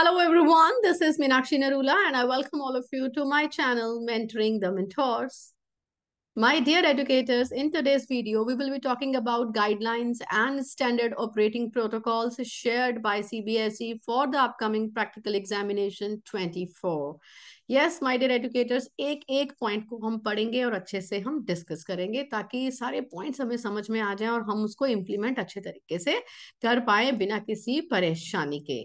Hello everyone, this is Meenakshi Narula and I welcome all of you to my channel Mentoring the Mentors. My dear educators, in today's video we will be talking about guidelines and standard operating protocols shared by CBSE for the upcoming practical examination 24. Yes, my dear educators, एक एक point को हम पढ़ेंगे और अच्छे से हम discuss करेंगे ताकि सारे पॉइंट्स हमें समझ में आ जाएं और हम उसको इम्प्लीमेंट अच्छे तरीके से कर पाए बिना किसी परेशानी के.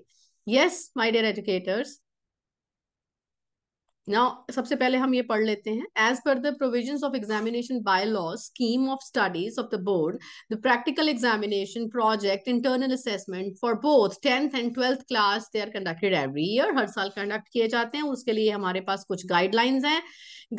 Yes, my dear educators. Now, सबसे पहले हम ये पढ़ लेते हैं. As per the provisions of examination bylaws, scheme of studies of the board, the practical examination project, internal assessment for both 10th and 12th class, they are conducted every year. हर साल conduct किए जाते हैं. उसके लिए हमारे पास कुछ guidelines हैं.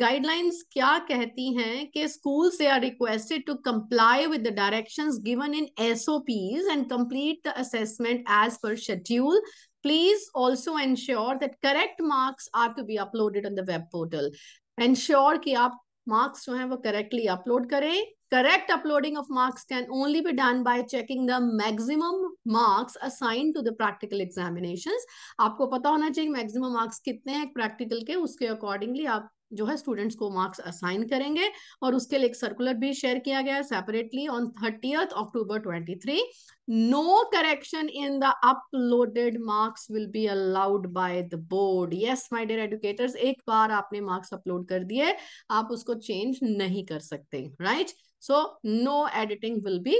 Guidelines क्या कहती हैं कि schools they are requested to comply with the directions given in SOPs and complete the assessment as per schedule. Please also ensure that correct marks are to be uploaded on the web portal. Ensure कि आप marks जो हैं वो correctly upload करें. Correct uploading of marks can only be done by checking the maximum marks assigned to the practical examinations. आपको पता होना चाहिए maximum marks कितने हैं practical के, उसके accordingly आप जो है स्टूडेंट्स को मार्क्स असाइन करेंगे और उसके लिए एक सर्कुलर भी शेयर किया गया है separately on 30th October 23. No correction in the uploaded marks will be allowed by the board. Yes, my dear educators, एक बार आपने marks upload कर दिए, आप उसको change नहीं कर सकते, right? So no editing will be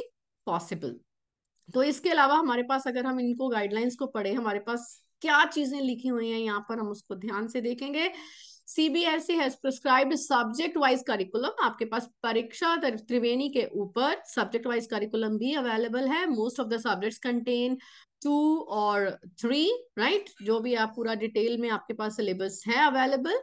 possible. तो इसके अलावा हमारे पास अगर हम इनको गाइडलाइंस को पढ़े, हमारे पास क्या चीजें लिखी हुई हैं यहाँ पर, हम उसको ध्यान से देखेंगे. CBSE has prescribed subject wise curriculum. आपके पास परीक्षा त्रिवेणी के ऊपर subject wise curriculum भी available है. Most of the subjects contain 2 or 3, right? जो भी आप पूरा डिटेल में आपके पास सिलेबस है अवेलेबल.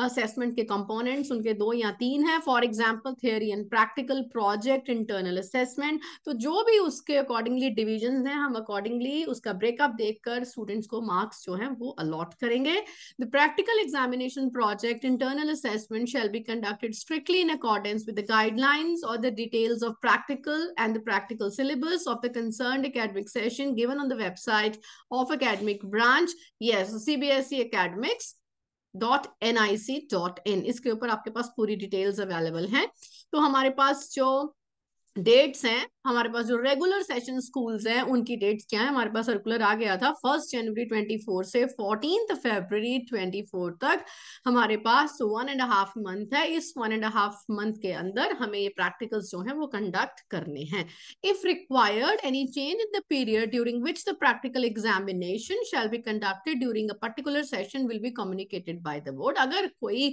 असेसमेंट के कंपोनेंट्स उनके 2 या 3 है. For example theory and practical, project, internal assessment. तो जो भी उसके अकॉर्डिंगली डिविजन हैं, हम अकॉर्डिंगली उसका ब्रेकअप देखकर स्टूडेंट्स को मार्क्स जो हैं वो अलॉट करेंगे. The practical examination project internal assessment shall be conducted strictly in accordance with the guidelines or the details of practical and the practical syllabus of the concerned academic session given on the website of academic branch. Yes, CBSE academics.nic.in. इसके ऊपर आपके पास पूरी details available हैं. तो हमारे पास जो dates हैं, हमारे पास जो रेगुलर सेशन स्कूल्स हैं उनकी डेट्स क्या है. हमारे पास सर्कुलर आ गया था 1 जनवरी 24 से 14 फरवरी 24 तक. हमारे पास 1.5 मंथ है. इस 1.5 मंथ के अंदर हमें ये प्रैक्टिकल्स जो हैं वो कंडक्ट करने हैं. If required any change in the period during which the practical examination shall be conducted during a particular session will be communicated bye the board. अगर कोई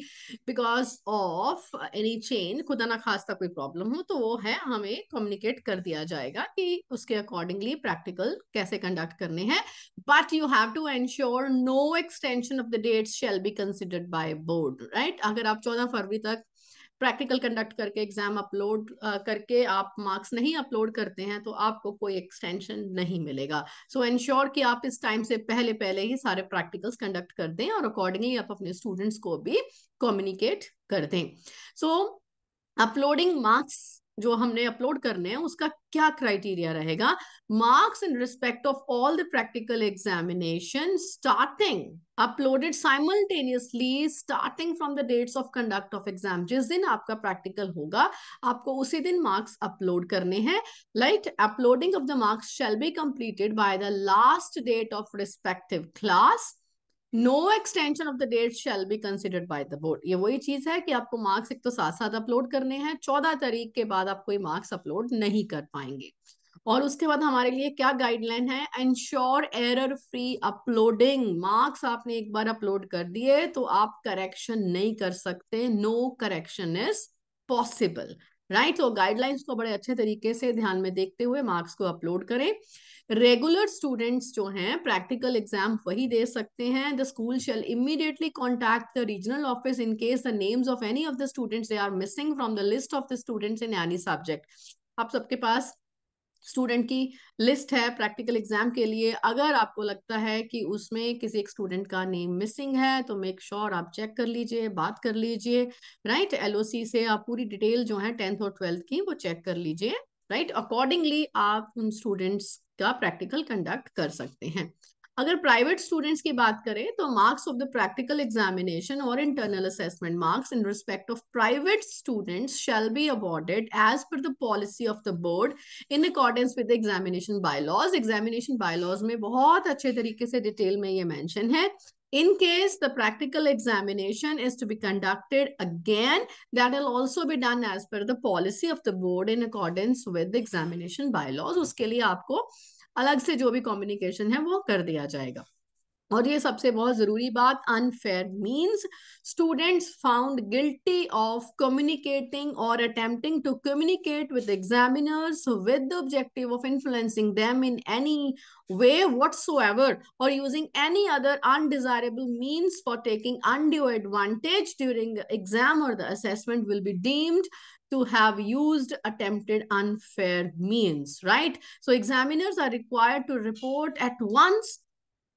बिकॉज ऑफ एनी चेंज, खुदा ना खास्ता कोई प्रॉब्लम हो, तो वो है हमें कम्युनिकेट कर दिया जाएगा कि उसके अकॉर्डिंगली प्रैक्टिकल कैसे कंडक्ट करने हैं. But you have to ensure no extension of the dates shall be considered by board, right. अगर आप 14 फरवरी तक प्रैक्टिकल कंडक्ट करके एग्जाम अपलोड करके आप मार्क्स नहीं अपलोड करते हैं तो आपको कोई एक्सटेंशन नहीं मिलेगा. सो एंश्योर कि आप इस टाइम से पहले पहले ही सारे प्रैक्टिकल्स कंडक्ट कर दें और अकॉर्डिंगली आप अपने स्टूडेंट्स को भी कम्युनिकेट कर दें. सो अपलोडिंग मार्क्स जो हमने अपलोड करने हैं उसका क्या क्राइटेरिया रहेगा. Marks in respect of all the practical examination starting uploaded simultaneously starting from the dates of conduct of exam. जिस दिन आपका प्रैक्टिकल होगा आपको उसी दिन मार्क्स अपलोड करने हैं. Like uploading of the marks shall be completed by the last date of respective class. No extension of the date shall be considered by the board. ये वही चीज है कि आपको मार्क्स एक तो साथ साथ अपलोड करने हैं. 14 तारीख के बाद आप कोई मार्क्स अपलोड नहीं कर पाएंगे. और उसके बाद हमारे लिए क्या गाइडलाइन है. Ensure error free uploading. Marks आपने एक बार अपलोड कर दिए तो आप करेक्शन नहीं कर सकते. No correction is possible, right. तो गाइडलाइंस को बड़े अच्छे तरीके से ध्यान में देखते हुए मार्क्स को अपलोड करें. रेगुलर स्टूडेंट्स जो हैं प्रैक्टिकल एग्जाम वही दे सकते हैं. The school shall immediately contact the regional office in case the names of any of the students they are missing from the list of the students in any subject. आप सबके पास student की list है practical exam के लिए. अगर आपको लगता है कि उसमें किसी एक स्टूडेंट का नेम मिसिंग है तो मेक श्योर आप चेक कर लीजिए, बात कर लीजिए, राइट. LOC से आप पूरी डिटेल जो है 10th और 12th की वो चेक कर लीजिए, राइट. अकॉर्डिंगली आप उन स्टूडेंट्स का प्रैक्टिकल कंडक्ट कर सकते हैं. अगर प्राइवेट स्टूडेंट्स की बात करें तो marks of the practical examination और internal assessment marks in respect of private students shall be awarded as per the policy of the board in accordance with examination bylaws. Examination bylaws में बहुत अच्छे तरीके से डिटेल में ये mention है। In case the practical examination is to be conducted again, that will also be done as per the policy of the board in accordance with the examination bylaws. उसके लिए आपको अलग से जो भी कम्युनिकेशन है वो कर दिया जाएगा। और ये सबसे बहुत जरूरी बात, unfair means students found guilty of communicating और attempting to communicate with examiners with the objective of influencing them in any way whatsoever or using any other undesirable means for taking undue advantage during the exam or the assessment will be deemed to have used attempted unfair means, right? So examiners are required to report at once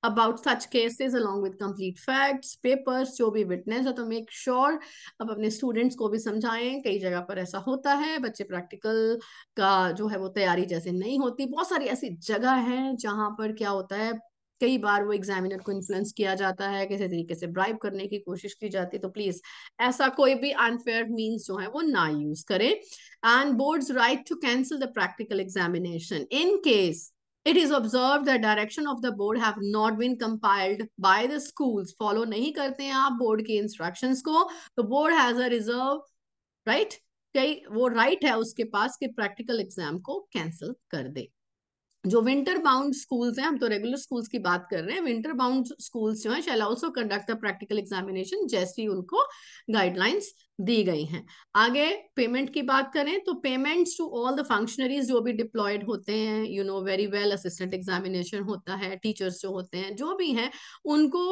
about such cases along with complete facts papers जो भी witness है। तो make sure अब अपने students को भी समझाएं, कई जगह पर ऐसा होता है बच्चे प्रैक्टिकल का जो है वो तैयारी जैसे नहीं होती। बहुत सारी ऐसी जगह है जहां पर क्या होता है, कई बार वो एग्जामिनर को इन्फ्लुएंस किया जाता है, किसी तरीके से ब्राइब करने की कोशिश की जाती है। तो प्लीज ऐसा कोई भी अनफेयर मीन्स जो है वो ना यूज करें। And boards right to cancel the practical examination in case it is observed the direction of the board have not been compiled by the schools। Follow नहीं करते हैं आप बोर्ड के इंस्ट्रक्शंस को, तो board has a reserve right, कई वो right है उसके पास कि प्रैक्टिकल एग्जाम को कैंसिल कर दे। जो विंटर बाउंड स्कूल्स हैं, हम तो रेगुलर स्कूल्स की बात कर रहे हैं, विंटर बाउंड स्कूल्स जो हैं शैल also conduct the practical examination जैसी उनको गाइडलाइंस दी गई हैं। आगे पेमेंट की बात करें तो payments to all the functionaries जो भी डिप्लॉयड होते हैं, you know very well, assistant examination होता है, टीचर्स जो होते हैं जो भी हैं उनको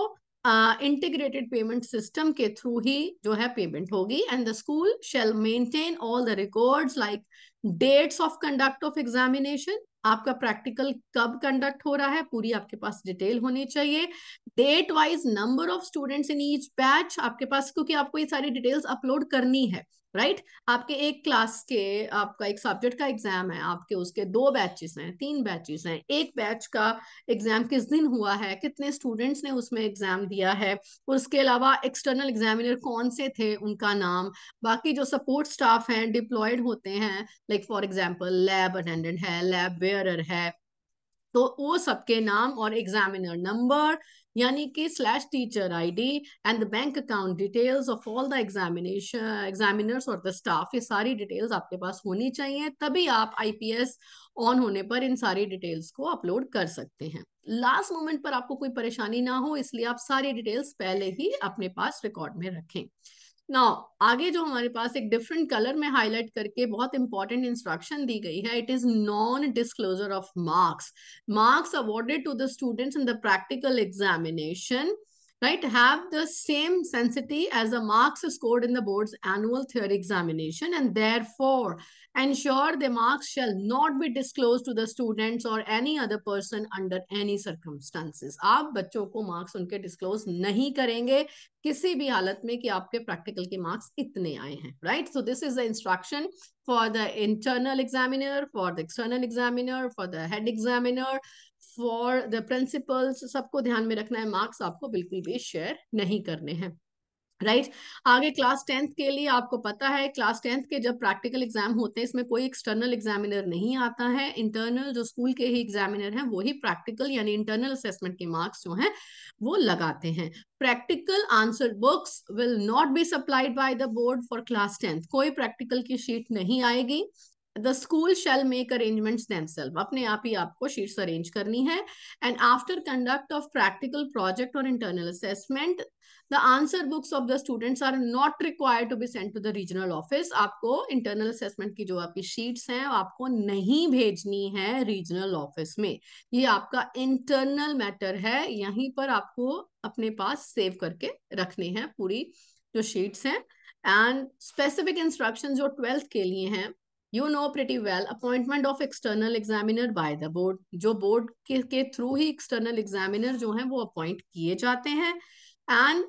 इंटीग्रेटेड पेमेंट सिस्टम के थ्रू ही जो है पेमेंट होगी। And the school shall maintain all the records like dates of conduct of examination, आपका प्रैक्टिकल कब कंडक्ट हो रहा है पूरी आपके पास डिटेल होनी चाहिए, date wise number of students in each batch आपके पास, क्योंकि आपको ये सारी डिटेल्स अपलोड करनी है, राइट? आपके एक क्लास के, आपका एक सब्जेक्ट का एग्जाम है, आपके उसके 2 बैचेस हैं, 3 बैचेस हैं, एक बैच का एग्जाम किस दिन हुआ है, कितने स्टूडेंट्स ने उसमें एग्जाम दिया है, उसके अलावा एक्सटर्नल एग्जामिनर कौन से थे उनका नाम, बाकी जो सपोर्ट स्टाफ हैं डिप्लॉयड होते हैं, like for example lab attendant है, लैब वेयरर है, तो वो सबके नाम और एग्जामिनर नंबर यानी कि slash teacher ID and the bank account details of all the examination examiners और द स्टाफ, ये सारी डिटेल्स आपके पास होनी चाहिए, तभी आप आईपीएस ऑन होने पर इन सारी डिटेल्स को अपलोड कर सकते हैं। लास्ट मोमेंट पर आपको कोई परेशानी ना हो इसलिए आप सारी डिटेल्स पहले ही अपने पास रिकॉर्ड में रखें। नाउ आगे जो हमारे पास एक डिफरेंट कलर में हाईलाइट करके बहुत इंपॉर्टेंट इंस्ट्रक्शन दी गई है, it is non disclosure of marks. Marks awarded to the students in the practical examination, right, have the same sensitivity as the marks scored in the board's annual theory examination, and therefore ensure the marks shall not be disclosed to the students or any other person under any circumstances। आप बच्चों को marks उनके disclose नहीं करेंगे किसी भी हालत में कि आपके प्रैक्टिकल के मार्क्स इतने आए हैं, right? So this is the instruction for the internal examiner, for the external examiner, for the head examiner, for the principles, सबको ध्यान में रखना है, मार्क्स आपको बिल्कुल भी शेयर नहीं करने हैं, राइट? आगे क्लास 10th के लिए आपको पता है क्लास 10th के जब प्रैक्टिकल एग्जाम होते हैं इसमें कोई एक्सटर्नल एग्जामिनर नहीं आता है, इंटरनल जो स्कूल के ही एग्जामिनर हैं वो ही प्रैक्टिकल यानी इंटरनल असेसमेंट के मार्क्स जो हैं वो लगाते हैं। Practical answer books will not be supplied by the board for class 10th, कोई प्रैक्टिकल की शीट नहीं आएगी। The school shall make arrangements themselves, अपने आप ही आपको शीट्स अरेंज करनी है। And after conduct of practical project और internal assessment the answer books of the students are not required to be sent to the regional office। आपको internal assessment की जो आपकी शीट्स हैं आपको नहीं भेजनी है रीजनल ऑफिस में, ये आपका इंटरनल मैटर है, यहीं पर आपको अपने पास सेव करके रखने हैं पूरी जो शीट्स हैं। एंड स्पेसिफिक इंस्ट्रक्शन जो 12th के लिए हैं, you know pretty well, appointment of external examiner bye the board, जो बोर्ड के थ्रू ही एक्सटर्नल एग्जामिनर जो हैं वो अपॉइंट किए जाते हैं। And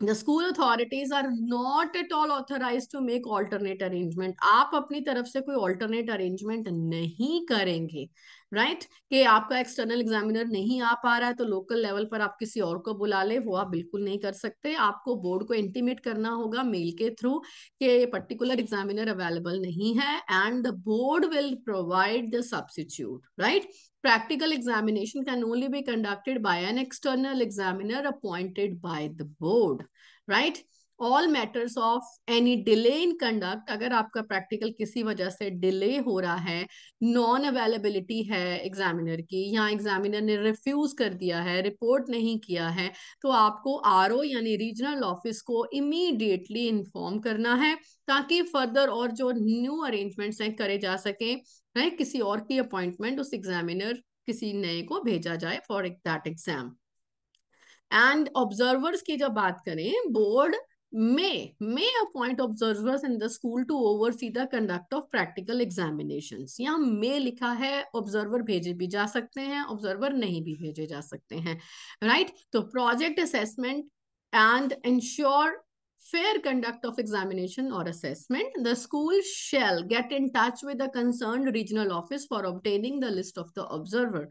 The school authorities are not at all authorized to make alternate arrangement. आप अपनी तरफ से कोई alternate arrangement नहीं करेंगे, right? कि आपका एक्सटर्नल एग्जामिनर नहीं आ पा रहा है तो लोकल लेवल पर आप किसी और को बुला ले, वो आप बिल्कुल नहीं कर सकते। आपको बोर्ड को इंटीमेट करना होगा मेल के थ्रू कि ये पर्टिकुलर एग्जामिनर अवेलेबल नहीं है, and the board will provide the substitute, right? Practical examination can only be conducted by an external examiner appointed by the board, right? All matters of any delay in conduct, अगर आपका practical किसी वजह से delay हो रहा है, non availability है examiner की, या एग्जामिनर ने रिफ्यूज कर दिया है, रिपोर्ट नहीं किया है, तो आपको आरओ यानी रीजनल ऑफिस को इमीडिएटली इन्फॉर्म करना है, ताकि फर्दर और जो न्यू अरेंजमेंट्स हैं करे जा सके, है किसी और की अपॉइंटमेंट उस एग्जामिनर किसी नए को भेजा जाए for that exam. And observers की जब बात करें, board may appoint observers in the school to oversee the conduct of practical examinations। यहाँ may लिखा है, ऑब्जर्वर भेजे भी जा सकते हैं, ऑब्जर्वर नहीं भी भेजे जा सकते हैं, राइट? तो project assessment and ensure fair conduct of examination or assessment, the school shall get in touch with the concerned regional office for obtaining the list of the observer।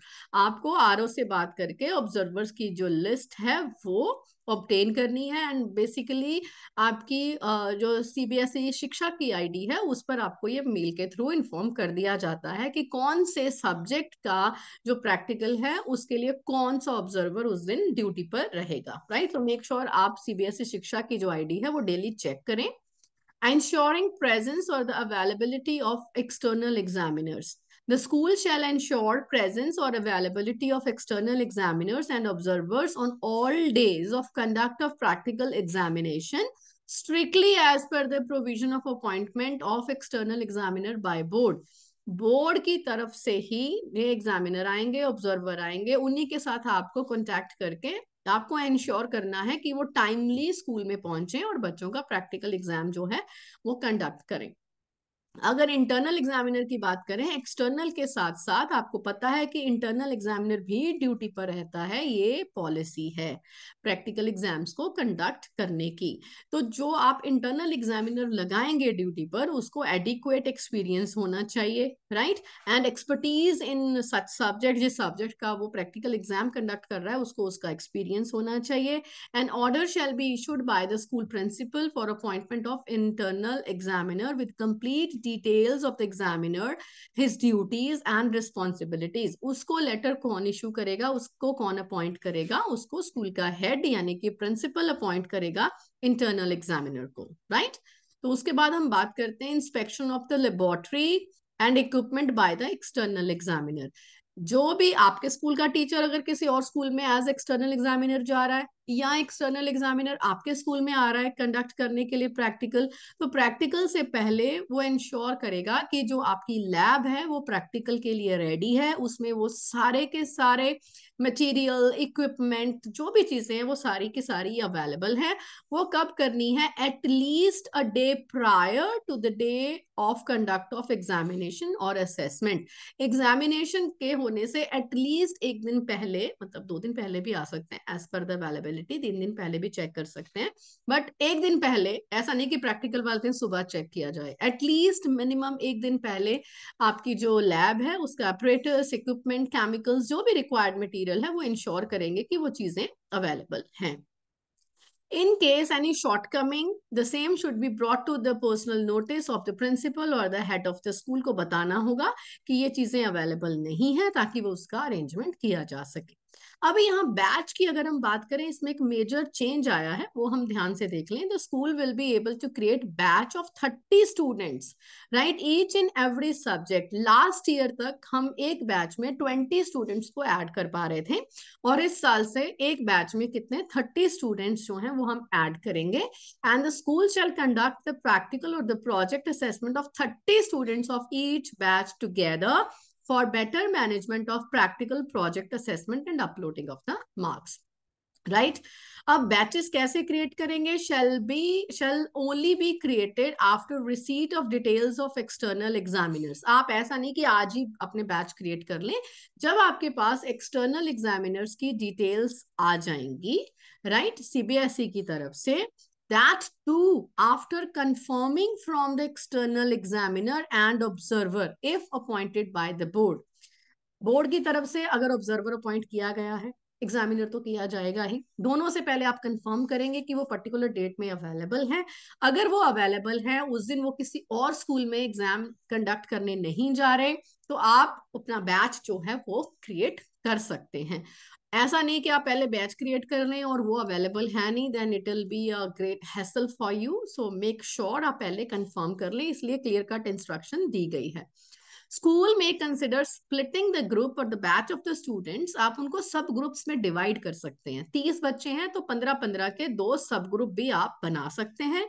आपको आरओ से बात करके ऑब्जर्वर्स की जो list है वो obtain करनी है, एंड बेसिकली आपकी जो सीबीएसई शिक्षा की आईडी है उस पर आपको ये मेल के थ्रू इन्फॉर्म कर दिया जाता है कि कौन से सब्जेक्ट का जो प्रैक्टिकल है उसके लिए कौन सा ऑब्जर्वर उस दिन ड्यूटी पर रहेगा, राइट? तो मेक श्योर आप सीबीएसई शिक्षा की जो आईडी है वो डेली चेक करें। Ensuring presence or the availability of external examiners, the school shall ensure presence or availability of external examiners and observers on all days of conduct of practical examination, strictly as per the provision of appointment of external examiner by board। Board की तरफ से ही ये examiner आएंगे, observer आएंगे, उन्हीं के साथ आपको कांटेक्ट करके आपको इंश्योर करना है कि वो टाइमली स्कूल में पहुंचे और बच्चों का प्रैक्टिकल एग्जाम जो है वो कंडक्ट करें। अगर इंटरनल एग्जामिनर की बात करें, एक्सटर्नल के साथ साथ आपको पता है कि इंटरनल एग्जामिनर भी ड्यूटी पर रहता है, ये पॉलिसी है प्रैक्टिकल एग्जाम्स को कंडक्ट करने की। तो जो आप इंटरनल एग्जामिनर लगाएंगे ड्यूटी पर, उसको एडिक्वेट एक्सपीरियंस होना चाहिए, right? And expertise in such subject, जिस सब्जेक्ट का वो प्रैक्टिकल एग्जाम कंडक्ट कर रहा है उसको उसका एक्सपीरियंस होना चाहिए। An order shall be issued by the school principal for appointment of internal examiner with complete details of the examiner, his duties and responsibilities। उसको लेटर कौन इशू करेगा, उसको कौन अपॉइंट करेगा, उसको स्कूल का हेड यानी कि प्रिंसिपल अपॉइंट करेगा इंटरनल एग्जामिनर को, राइट? तो उसके बाद हम बात करते हैं inspection of the laboratory and equipment by the external examiner. जो भी आपके स्कूल का टीचर अगर किसी और स्कूल में एज एक्सटर्नल एग्जामिनर जा रहा है, या एक्सटर्नल एग्जामिनर आपके स्कूल में आ रहा है कंडक्ट करने के लिए प्रैक्टिकल, तो प्रैक्टिकल से पहले वो इंश्योर करेगा कि जो आपकी लैब है वो प्रैक्टिकल के लिए रेडी है, उसमें वो सारे के सारे मटेरियल, इक्विपमेंट, जो भी चीजें हैं वो सारी की सारी अवेलेबल है। वो कब करनी है? At least a day prior to the day of conduct of examination और असेसमेंट। एग्जामिनेशन के होने से एटलीस्ट एक दिन पहले, मतलब 2 दिन पहले भी आ सकते हैं एज पर द अवेलेबिलिटी, 3 दिन पहले भी चेक कर सकते हैं, बट एक दिन पहले, ऐसा नहीं कि प्रैक्टिकल वाले दिन सुबह चेक किया जाए, एटलीस्ट मिनिमम एक दिन पहले आपकी जो लैब है उसका ऑपरेटर्स, इक्विपमेंट, केमिकल्स, जो भी रिक्वायर्ड मटेरियल है वो इंश्योर करेंगे कि वो चीजें अवेलेबल हैं। In case any shortcoming, the same should be brought to the personal notice of the principal or the head of the school। को बताना होगा कि ये चीजें अवेलेबल नहीं है ताकि वो उसका अरेंजमेंट किया जा सके। अब यहाँ बैच की अगर हम बात करें, इसमें एक मेजर चेंज आया है, वो हम ध्यान से देख लें। The school will be able to create batch of 30 students, right, each in every subject. Last year तक हम एक बैच में 20 स्टूडेंट्स को ऐड कर पा रहे थे, और इस साल से एक बैच में कितने 30 स्टूडेंट्स जो हैं वो हम ऐड करेंगे। And the school shall conduct the practical और the project assessment of 30 students of each batch together for better management of practical project assessment and uploading of the marks। Right. अब batches कैसे create करेंगे? Shall only be created after receipt of details of external examiners. आप ऐसा नहीं कि आज ही अपने batch create कर लें, जब आपके पास एक्सटर्नल एग्जामिनर्स की डिटेल्स आ जाएंगी, राइट, सीबीएसई की तरफ से, that too after confirming from the external examiner and observer if appointed by the board। Board की तरफ से अगर ऑब्जर्वर अपॉइंट किया गया है, एग्जामिनर तो किया जाएगा ही, दोनों से पहले आप कंफर्म करेंगे कि वो पर्टिकुलर डेट में अवेलेबल है। अगर वो अवेलेबल है, उस दिन वो किसी और स्कूल में एग्जाम कंडक्ट करने नहीं जा रहे, तो आप अपना बैच जो है वो क्रिएट कर सकते हैं। ऐसा नहीं कि आप पहले बैच क्रिएट कर लें और वो अवेलेबल है नहीं, then it will be a great hassle for you. So make sure आप पहले कंफर्म कर लें, इसलिए क्लियर कट इंस्ट्रक्शन दी गई है। स्कूल में कंसिडर स्प्लिटिंग द ग्रुप और the batch of the students. आप उनको सब ग्रुप्स में डिवाइड कर सकते हैं। 30 बच्चे हैं तो 15-15 के 2 सब ग्रुप भी आप बना सकते हैं।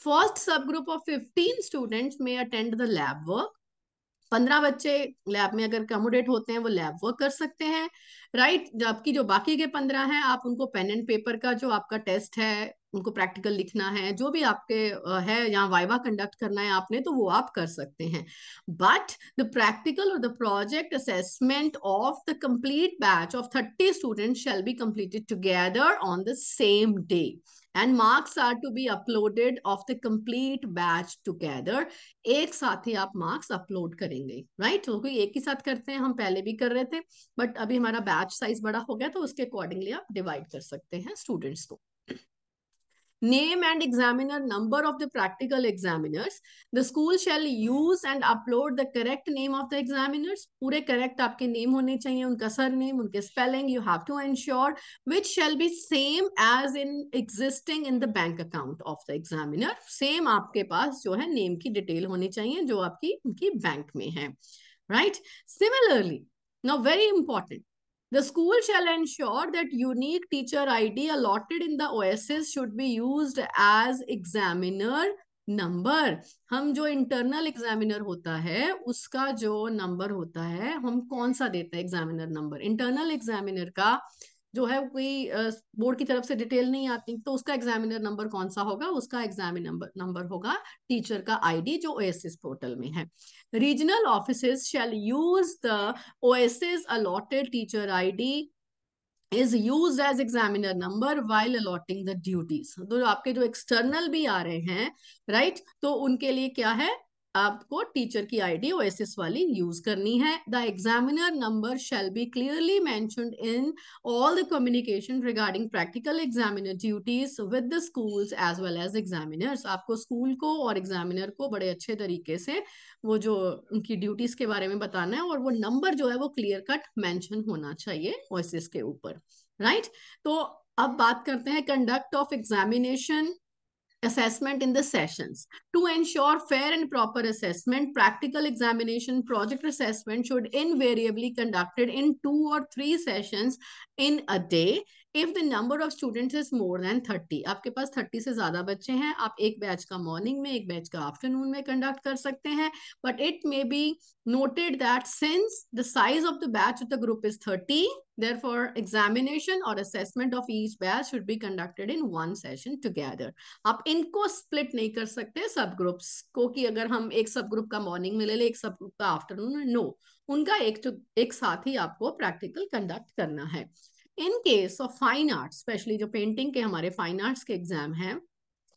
फर्स्ट सब ग्रुप ऑफ 15 स्टूडेंट्स में अटेंड द लैब वर्क। 15 बच्चे लैब में अगर अकोमोडेट होते हैं वो लैब वर्क कर सकते हैं, राइट। जबकि जो बाकी के 15 हैं, आप उनको पेन एंड पेपर का जो आपका टेस्ट है, उनको प्रैक्टिकल लिखना है, जो भी आपके है, यहाँ वाइवा कंडक्ट करना है आपने, तो वो आप कर सकते हैं। बट द प्रैक्टिकल और the project assessment of the complete batch of 30 students shall be completed together on the same day and marks are to be uploaded of the complete batch together। एक साथ ही आप marks upload करेंगे, right. तो कोई एक ही साथ करते हैं, हम पहले भी कर रहे थे, बट अभी हमारा बैच साइज बड़ा हो गया तो उसके अकॉर्डिंगली आप डिवाइड कर सकते हैं स्टूडेंट्स को। Name and examiner number of the practical examiners। The school shall use and upload the correct name of the examiners। पूरे correct आपके name होने चाहिए, उनका surname, उनके spelling you have to ensure, which shall be same as in existing in the bank account of the examiner। same आपके पास जो है name की detail होनी चाहिए जो आपकी उनकी बैंक में है, right। Similarly, now very important, the school shall ensure that unique teacher ID allotted in the OSS should be used as examiner number. हम जो इंटरनल एग्जामिनर होता है उसका जो नंबर होता है, हम कौन सा देते हैं एग्जामिनर नंबर? इंटरनल एग्जामिनर का जो है कोई बोर्ड की तरफ से डिटेल नहीं आती, तो उसका एग्जामिनर नंबर कौन सा होगा? उसका एग्जामिनर नंबर होगा टीचर का आईडी जो ओएसएस पोर्टल में है। Regional offices shall use the OSS allotted teacher ID is used as examiner number while allotting the duties। तो आपके जो एक्सटर्नल भी आ रहे हैं, राइट, तो उनके लिए क्या है? आपको टीचर की आईडी ओएसएस वाली यूज करनी है। The examiner number shall be clearly mentioned in all the communication regarding practical examiner duties with the schools as well as examiners. आपको स्कूल को और एग्जामिनर को बड़े अच्छे तरीके से वो जो उनकी ड्यूटीज के बारे में बताना है, और वो नंबर जो है वो क्लियर कट मेंशन होना चाहिए ओएसएस के ऊपर, राइट। तो अब बात करते हैं conduct of examination assessment in the sessions। To ensure fair and proper assessment, practical examination project assessment should invariably conducted in 2 or 3 sessions in a day if the number of students is more than 30। आपके पास 30 से ज्यादा बच्चे हैं, आप एक batch का morning में, एक बैच का आफ्टरनून में कंडक्ट कर सकते हैं, but it may be noted that since the size of the batch of the group is 30, therefore examination or assessment of each batch should be conducted in one session together। आप इनको split नहीं कर सकते सब groups को, कि अगर हम एक सब ग्रुप का मॉर्निंग में ले ले, एक सब ग्रुप का आफ्टरनून में, नो, उनका एक साथ ही आपको प्रैक्टिकल कंडक्ट करना है। In case of fine arts, specially जो पेंटिंग के हमारे फाइन आर्ट्स के एग्जाम हैं,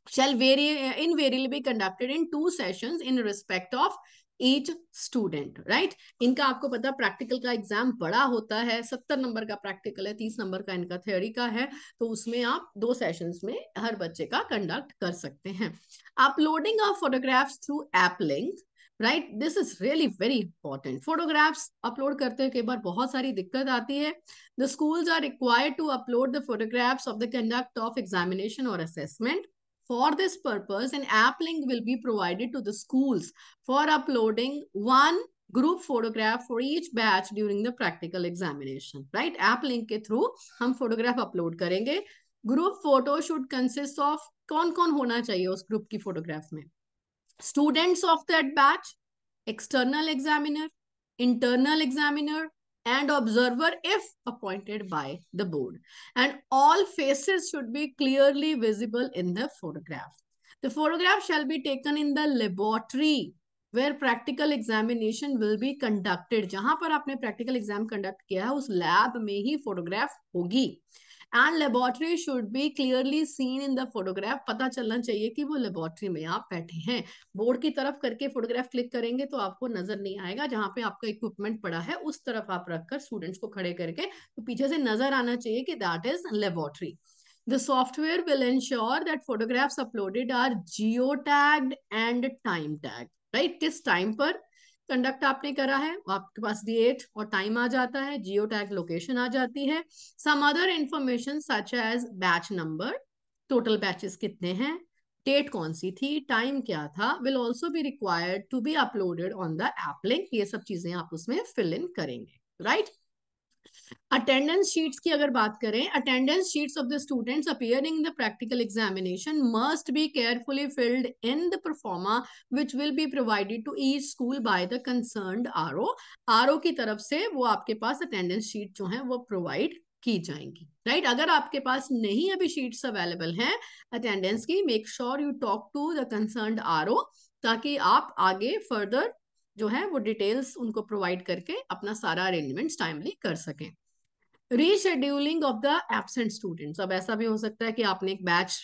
shall invariably be conducted in 2 sessions in respect of each student, right। इनका आपको पता प्रैक्टिकल का एग्जाम बड़ा होता है, 70 नंबर का प्रैक्टिकल है, 30 नंबर का इनका थ्योरी का है, तो उसमें आप 2 सेशंस में हर बच्चे का कंडक्ट कर सकते हैं। Uploading of photographs through app link, right, this is really very important. Photographs upload करते हुए कई बार बहुत सारी दिक्कत आती है। The schools are required to upload the photographs of the conduct of examination और assessment. For this purpose, an app link will be provided to the schools for uploading one group photograph for each batch during the practical examination, right। app link के through हम photograph upload करेंगे। group photo should consist of, कौन कौन होना चाहिए उस group की photograph में? Students of that batch, external examiner, internal examiner, and observer if appointed by the board. And all faces should be clearly visible in the photograph. The photograph shall be taken in the laboratory where practical examination will be conducted. जहां पर आपने practical exam conduct किया है उस lab में ही photograph होगी. And laboratory should be clearly seen in the photograph. पता चलना चाहिए कि वो लेबोरेटरी में आप बैठे हैं. बोर्ड की तरफ करके फोटोग्राफ क्लिक करेंगे तो आपको नजर नहीं आएगा. जहां पे आपका इक्विपमेंट पड़ा है उस तरफ आप रखकर स्टूडेंट्स को खड़े करके तो पीछे से नजर आना चाहिए कि that is laboratory. The software will ensure that photographs uploaded are geotagged and time tagged. Right? किस टाइम पर कंडक्ट आपने करा है आपके पास डेट और टाइम आ जाता है, जियो टैग लोकेशन आ जाती है. Some other information such as batch number, total batches कितने हैं, डेट कौन सी थी, टाइम क्या था, will also be required to be uploaded on the app link. ये सब चीजें आप उसमें फिल इन करेंगे. राइट. अटेंडेंस शीट्स की अगर बात करें, attendance sheets of the students appearing in the practical examination must be carefully filled in the proforma which will be provided to each school by the concerned RO. RO की तरफ से वो आपके पास attendance sheet जो है वो provide की जाएंगी. राइट. अगर आपके पास नहीं अभी शीट्स अवेलेबल हैं अटेंडेंस की, make sure you talk to the concerned RO ताकि आप आगे फर्दर जो है वो डिटेल्स उनको प्रोवाइड करके अपना सारा अरेंजमेंट्स टाइमली कर सकें. Rescheduling of the absent students. अब ऐसा भी हो सकता है कि आपने एक बैच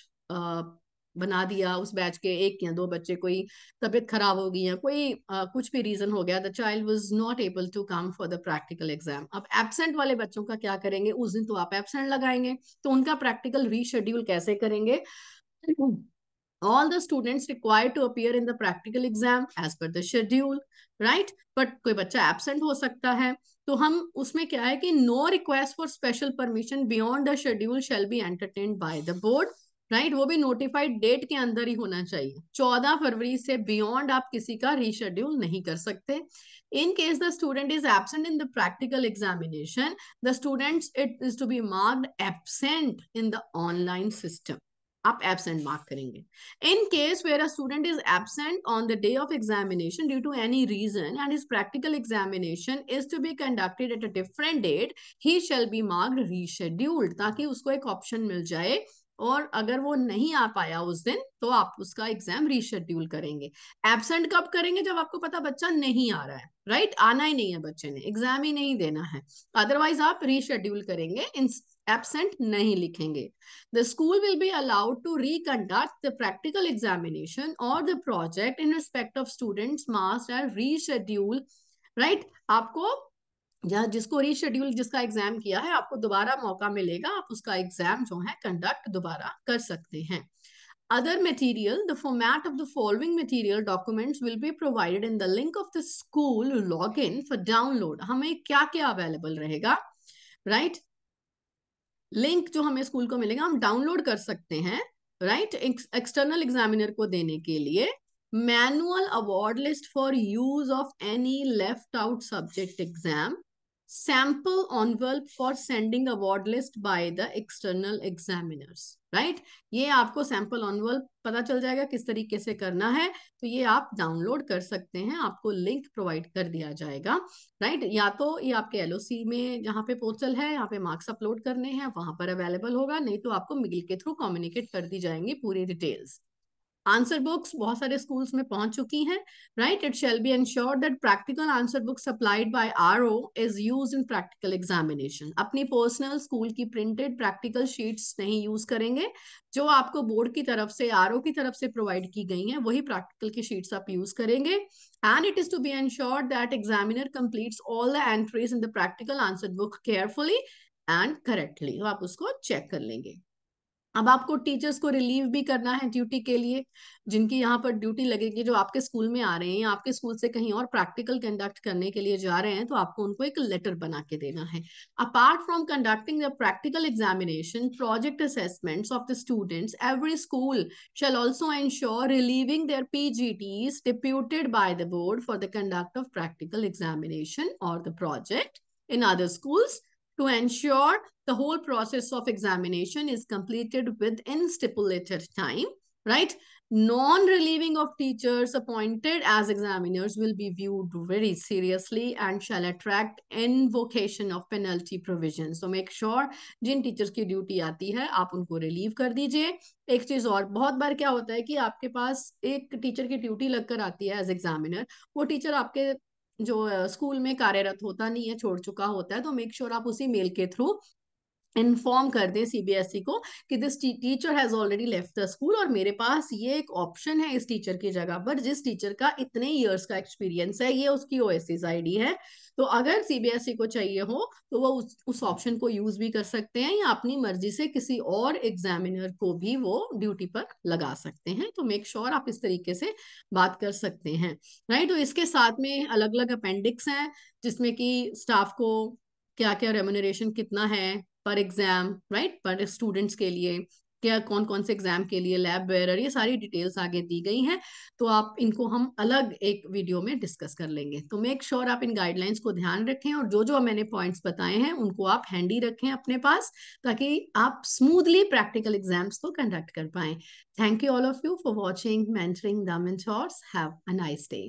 बना दिया, उस बैच के एक या दो बच्चे कोई तबीयत खराब हो गई या कोई कुछ भी रीजन हो गया, the child was not able to come for the practical exam. अब एब्सेंट वाले बच्चों का क्या करेंगे, उस दिन तो आप एब्सेंट लगाएंगे तो उनका प्रैक्टिकल रीशेड्यूल कैसे करेंगे. All the students required to appear in the practical exam as per the schedule, right? But कोई बच्चा absent हो सकता है तो हम उसमें क्या है कि no request for special permission beyond the schedule shall be entertained by the board, right? वो भी notified date के अंदर ही होना चाहिए. 14 फरवरी से beyond आप किसी का reschedule नहीं कर सकते. In case the student is absent in the practical examination, the students it is to be marked absent in the online system. आप एब्सेंट मार्क करेंगे. In case where a student is absent on the day of examination due to any reason and his practical examination is to be conducted at a different date, he shall be marked rescheduled, ताकि उसको एक option मिल जाए और अगर वो नहीं आ पाया उस दिन तो आप उसका एग्जाम रीशेड्यूल करेंगे. एब्सेंट कब करेंगे, जब आपको पता बच्चा नहीं आ रहा है. राइट. आना ही नहीं है बच्चे ने, एग्जाम ही नहीं देना है, अदरवाइज आप रीशेड्यूल करेंगे, एब्सेंट नहीं लिखेंगे. The school will be allowed to reconduct the practical examination or the project in respect of students marked as reschedule. Right? आपको या जिसको रीशेड्यूल जिसका एग्जाम किया है आपको दोबारा मौका मिलेगा, आप उसका एग्जाम जो है कंडक्ट दोबारा कर सकते हैं. Other material, the format of the following material documents will be provided in the link of the school login for download. हमें क्या क्या अवेलेबल रहेगा. राइट. लिंक जो हमें स्कूल को मिलेगा हम डाउनलोड कर सकते हैं. राइट. एक्सटर्नल एग्जामिनर को देने के लिए manual award list for use of any left out subject exam, sample envelope for sending award list by the external examiners. Right. ये आपको सैंपल एनवेलप पता चल जाएगा किस तरीके से करना है, तो ये आप डाउनलोड कर सकते हैं, आपको लिंक प्रोवाइड कर दिया जाएगा. राइट. या तो ये आपके एलओसी में जहाँ पे पोर्टल है यहाँ पे मार्क्स अपलोड करने हैं वहां पर अवेलेबल होगा, नहीं तो आपको मेल के थ्रू कम्युनिकेट कर दी जाएंगी पूरी डिटेल्स. आंसर बुक्स बहुत सारे स्कूल्स में पहुंच चुकी हैं. Right. It shall be ensured that practical answer book supplied by RO is used in practical examination. अपनी पर्सनल स्कूल की प्रिंटेड प्रैक्टिकल शीट्स नहीं यूज करेंगे, जो आपको बोर्ड की तरफ से आरओ की तरफ से प्रोवाइड की गई हैं वही प्रैक्टिकल की शीट्स आप यूज करेंगे. And it is to be ensured that examiner completes all the entries in the practical answer book carefully and correctly. तो आप उसको चेक कर लेंगे. अब आपको टीचर्स को रिलीव भी करना है ड्यूटी के लिए, जिनकी यहाँ पर ड्यूटी लगेगी, जो आपके स्कूल में आ रहे हैं या आपके स्कूल से कहीं और प्रैक्टिकल कंडक्ट करने के लिए जा रहे हैं, तो आपको उनको एक लेटर बना के देना है. Apart from conducting the practical examination project assessments of the students, every school shall also ensure relieving their PGTs deputed by the board for the conduct of practical examination or the project in other schools, to ensure the whole process of examination is completed within stipulated time. right? Non-relieving of teachers appointed as examiners will be viewed very seriously and shall attract invocation of penalty provisions. So make sure Jin teachers की duty आती है आप उनको relieve कर दीजिए। एक चीज और, बहुत बार क्या होता है कि आपके पास एक टीचर की ड्यूटी लगकर आती है एज एग्जामिनर, वो टीचर आपके जो स्कूल में कार्यरत होता नहीं है, छोड़ चुका होता है, तो मेक श्योर आप उसी मेल के थ्रू इन्फॉर्म कर दें सीबीएसई को कि this teacher has already left the school और मेरे पास ये एक ऑप्शन है इस टीचर की जगह पर जिस टीचर का इतने ईयर्स का एक्सपीरियंस है, ये उसकी ओएसएस आईडी है। तो अगर सीबीएसई को चाहिए हो तो वो उस ऑप्शन को यूज भी कर सकते हैं या अपनी मर्जी से किसी और एग्जामिनर को भी वो ड्यूटी पर लगा सकते हैं। तो मेक श्योर आप इस तरीके से बात कर सकते हैं, राइट। तो इसके साथ में अलग अलग अपेंडिक्स हैं जिसमें कि स्टाफ को क्या क्या रेम्यूनरेशन कितना है पर एग्जाम, राइट, पर स्टूडेंट्स के लिए क्या, कौन कौन से एग्जाम के लिए लैब बेयरर, ये सारी डिटेल्स आगे दी गई हैं। तो आप इनको हम अलग एक वीडियो में डिस्कस कर लेंगे। तो मेक श्योर आप इन गाइडलाइंस को ध्यान रखें और जो जो मैंने पॉइंट्स बताए हैं उनको आप हैंडी रखें अपने पास ताकि आप स्मूथली प्रैक्टिकल एग्जाम्स को कंडक्ट कर पाएं। Thank you all of you for watching mentoring the mentors. Have a nice day.